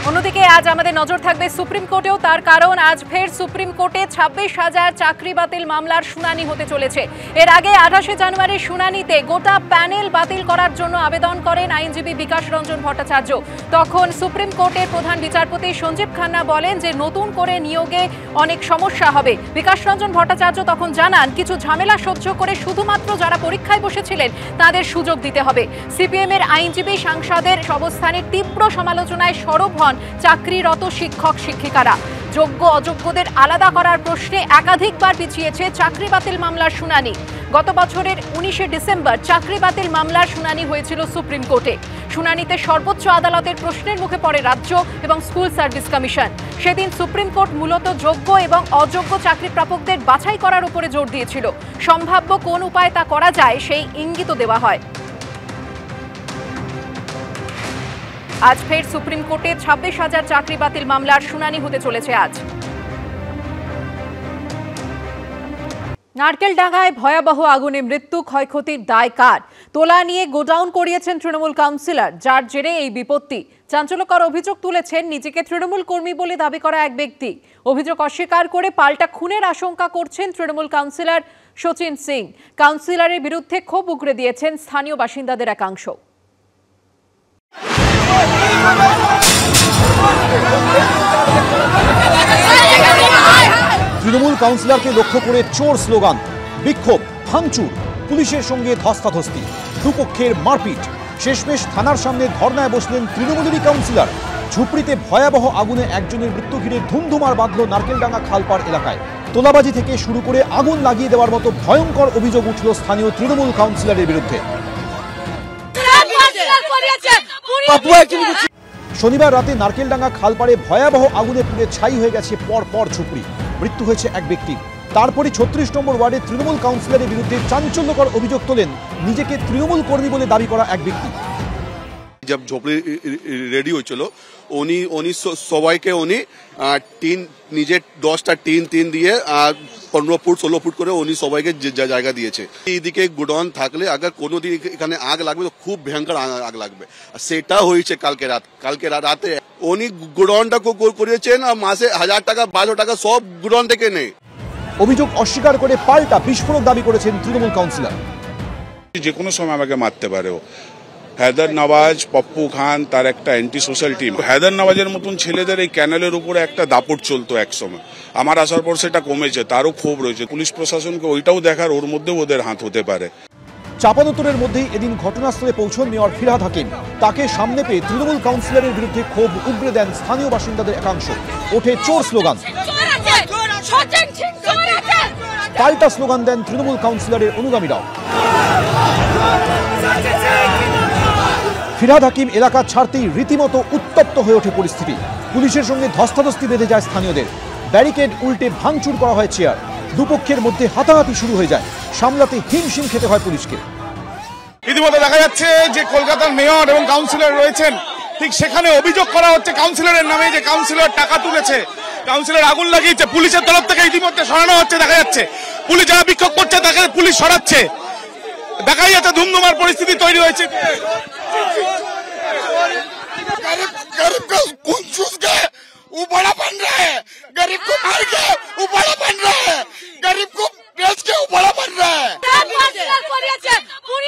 অন্যদিকে আজ আমাদের নজর থাকবে সুপ্রিম কোর্টেও, তার কারণ আজ ফের সুপ্রিম কোর্টে 26,000 চাকরি বাতিল মামলার শুনানি হতে চলেছে। এর আগে 28শে জানুয়ারির শুনানিতে গোটা প্যানেল বাতিল করার জন্য আবেদন করেন আইনজীবী বিকাশ রঞ্জন ভট্টাচার্য। তখন সুপ্রিম কোর্টের প্রধান বিচারপতি সঞ্জীব খান্না বলেন যে নতুন করে নিয়োগে অনেক সমস্যা হবে। বিকাশ রঞ্জন ভট্টাচার্য তখন জানান কিছু ঝামেলা সহ্য করে শুধুমাত্র যারা পরীক্ষায় বসেছিলেন তাদের সুযোগ দিতে হবে। সিপিএম এর আইনজীবী সাংসদের অবস্থানের তীব্র সমালোচনায় সরব হন চাকরিরত শিক্ষক শিক্ষিকারা। যোগ্য অযোগ্যদের আলাদা করার প্রশ্নে একাধিকবার পিছিয়েছে চাকরি বাতিল মামলার শুনানি। গত বছরের 19শে ডিসেম্বর চাকরি বাতিল মামলার শুনানি হয়েছিল সুপ্রিম কোর্টে। শুনানিতে সর্বোচ্চ আদালতের প্রশ্নের মুখে পড়ে রাজ্য এবং স্কুল সার্ভিস কমিশন। সেদিন সুপ্রিম কোর্ট মূলত যোগ্য এবং অযোগ্য চাকরি প্রাপকদের বাছাই করার উপরে জোর দিয়েছিল। সম্ভাব্য কোন উপায়ে তা করা যায় সেই ইঙ্গিত দেওয়া হয়। আজ ফের সুপ্রিম কোর্টে 26,000 চাকরি বাতিল মামলার শুনানি হতে চলেছে আজ। নারকেলডাঙ্গায় ভয়াবহ আগুনে মৃত্যু, ক্ষয়ক্ষতির দায় কার? তোলা নিয়ে গোডাউন করিয়েছেন তৃণমূল কাউন্সিলর, যার জেরে এই বিপত্তি। চাঞ্চল্যকর অভিযোগ তুলেছেন নিজেকে তৃণমূল কর্মী বলে দাবি করা এক ব্যক্তি। অভিযোগ অস্বীকার করে পাল্টা খুনের আশঙ্কা করছেন তৃণমূল কাউন্সিলর শচীন সিং। কাউন্সিলরের বিরুদ্ধে ক্ষোভ উগরে দিয়েছেন স্থানীয় বাসিন্দাদের একাংশ। তৃণমূল কাউন্সিলরকে লক্ষ্য করে চোর স্লোগান, বিক্ষোভ, ভাঙচুর, পুলিশের সঙ্গে ধস্তাধস্তি, দুপক্ষের মারপিট। শেষমেশ থানার সামনে ধর্নায় বসলেন তৃণমূলেরই কাউন্সিলর। ঝুপড়িতে ভয়াবহ আগুনে একজনের মৃত্যু ঘিরে ধুমধুমার বাঁধল নারকেলডাঙ্গা খালপাড় এলাকায়। তোলাবাজি থেকে শুরু করে আগুন লাগিয়ে দেওয়ার মতো ভয়ঙ্কর অভিযোগ উঠল স্থানীয় তৃণমূল কাউন্সিলরের বিরুদ্ধে। শনিবার রাতে নারকেলডাঙ্গা খালপাড়ে ভয়াবহ আগুনে পুড়ে ছাই হয়ে গেছে পর ঝুপড়ি। মৃত্যু হয়েছে এক ব্যক্তির। তারপরে 36 নম্বর ওয়ার্ডে তৃণমূল কাউন্সিলরের বিরুদ্ধে চাঞ্চল্যকর অভিযোগ তোলেন নিজেকে তৃণমূল কর্মী বলে দাবি করা এক ব্যক্তি। जब झोपड़ी रेडी হয়েছিল উনি সবাইকে টিন নিজে 10টা টিন দিয়ে 15 ফুট 16 ফুট করে উনি সবাইকে জায়গা দিয়েছে। এইদিকে গোডাউন থাকলে আগার কোনো দিন এখানে আগ লাগবে তো খুব ভয়ঙ্কর আগ লাগবে। সেটা হয়েছে কালকে রাতে উনি গোডাউনটা করিয়েছেন আর মাসে 1000 টাকা 1200 টাকা সব গোডাউন থেকে নেই। অভিযোগ অস্বীকার করে পাল্টা বিস্ফোরক দাবি করেছেন তৃণমূল কাউন্সিলর। যে কোনো সময় আমাকে মারতে পারে। হায়দার নওয়াজ, পপ্পু খান, তার একটা অ্যান্টি সোশ্যাল টিম। হায়দার নওয়াজের মতন ছেলেদের এই ক্যানেলের উপরে একটা দাপট চলতো এক সময়। আমার আসার পর সেটা কমেছে, তারও ক্ষোভ রয়েছে। পুলিশ প্রশাসনকে ওইটাও দেখার ওর মধ্যেও ওদের হাত হতে পারে। চাপানোতরের মধ্যেই এদিন ঘটনাস্থলে পৌঁছন মেয়র ফিরহাদ হাকিম। তাকে সামনে পেয়ে তৃণমূল কাউন্সিলরের বিরুদ্ধে ক্ষোভ উগরে দেন স্থানীয় বাসিন্দাদের একাংশ। ওঠে চোর স্লোগান। পাল্টা স্লোগান দেন তৃণমূল কাউন্সিলরের অনুগামীরাও। ফিরহাদ হাকিম এলাকা ছাড়তেই রীতিমতো উত্তপ্ত হয়ে ওঠে পরিস্থিতি। পুলিশের সঙ্গে ধস্তাধস্তি বেঁধে যায় স্থানীয়দের। ব্যারিকেড উল্টে ভাঙচুর করা হয় চেয়ার। দুপক্ষের মধ্যে হাতাহাতি শুরু হয়ে যায়। সামলাতে হিমশিম খেতে হয় পুলিশকে। ইতিমধ্যে দেখা যাচ্ছে যে কলকাতার মেয়র এবং কাউন্সিলর রয়েছেন, ঠিক সেখানে অভিযোগ করা হচ্ছে কাউন্সিলরের নামে যে কাউন্সিলর টাকা তুলেছে, কাউন্সিলর আগুন লাগিয়েছে। পুলিশের তরফ থেকে ইতিমধ্যে সরানো হচ্ছে। দেখা যাচ্ছে পুলিশ যারা বিক্ষোভ করছে তাকে পুলিশ সরাচ্ছে। দেখা যাচ্ছে ধুমধুমার পরিস্থিতি তৈরি হয়েছে। गरीब को खून चूस के वो बड़ा बन रहा है, गरीब को मार के वो बड़ा बन रहा है, गरीब को बेच के वो बड़ा बन रहा है।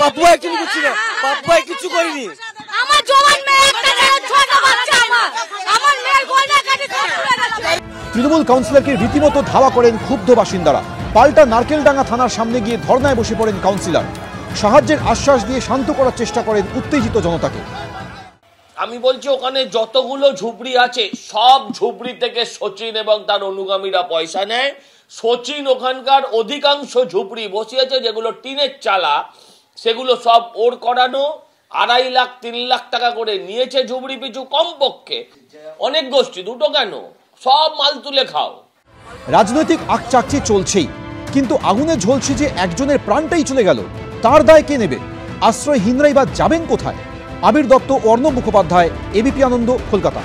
পাপুয়া কি করছিল? পাপুয়া কিছু করেনি। আমার জওয়ান মেয়ে একটা ছোট বাচ্চা আমার মেয়ের গলা কাটে পুড়ে গেছে। তৃণমূল কাউন্সিলরকে রীতিমতো ধাওয়া করেন ক্ষুব্ধ বাসিন্দারা। পাল্টা নারকেলডাঙ্গা থানার সামনে গিয়ে ধর্নায় বসে পড়েন কাউন্সিলর। সাহায্যের আশ্বাস দিয়ে শান্ত করার চেষ্টা করেন উত্তেজিত জনতাকে। আমি বলছি ওখানে যতগুলো ঝুপড়ি আছে সব ঝুপড়ি থেকে সচিন এবং তার অনুগামীরা পয়সা নেয়। সচিন ওখানকার অধিকাংশ ঝুপড়ি বসিয়েছে যেগুলো টিনের চালা, সেগুলো সব ওর করানো। 2.5 লাখ 3 লাখ টাকা করে নিয়েছে ঝুপড়ি পিছু কমপক্ষে। অনেক গোষ্ঠী, দুটো কেন, সব মাল তুলে খাও। রাজনৈতিক আকচাকচি চলছেই, কিন্তু আগুনে ঝলছে যে একজনের প্রাণটাই চলে গেল, তার দায় কে নেবে? আশ্রয়হীনরাই বা যাবেন কোথায়? আবির দত্ত, অর্ণব মুখোপাধ্যায়, এবিপি আনন্দ, কলকাতা।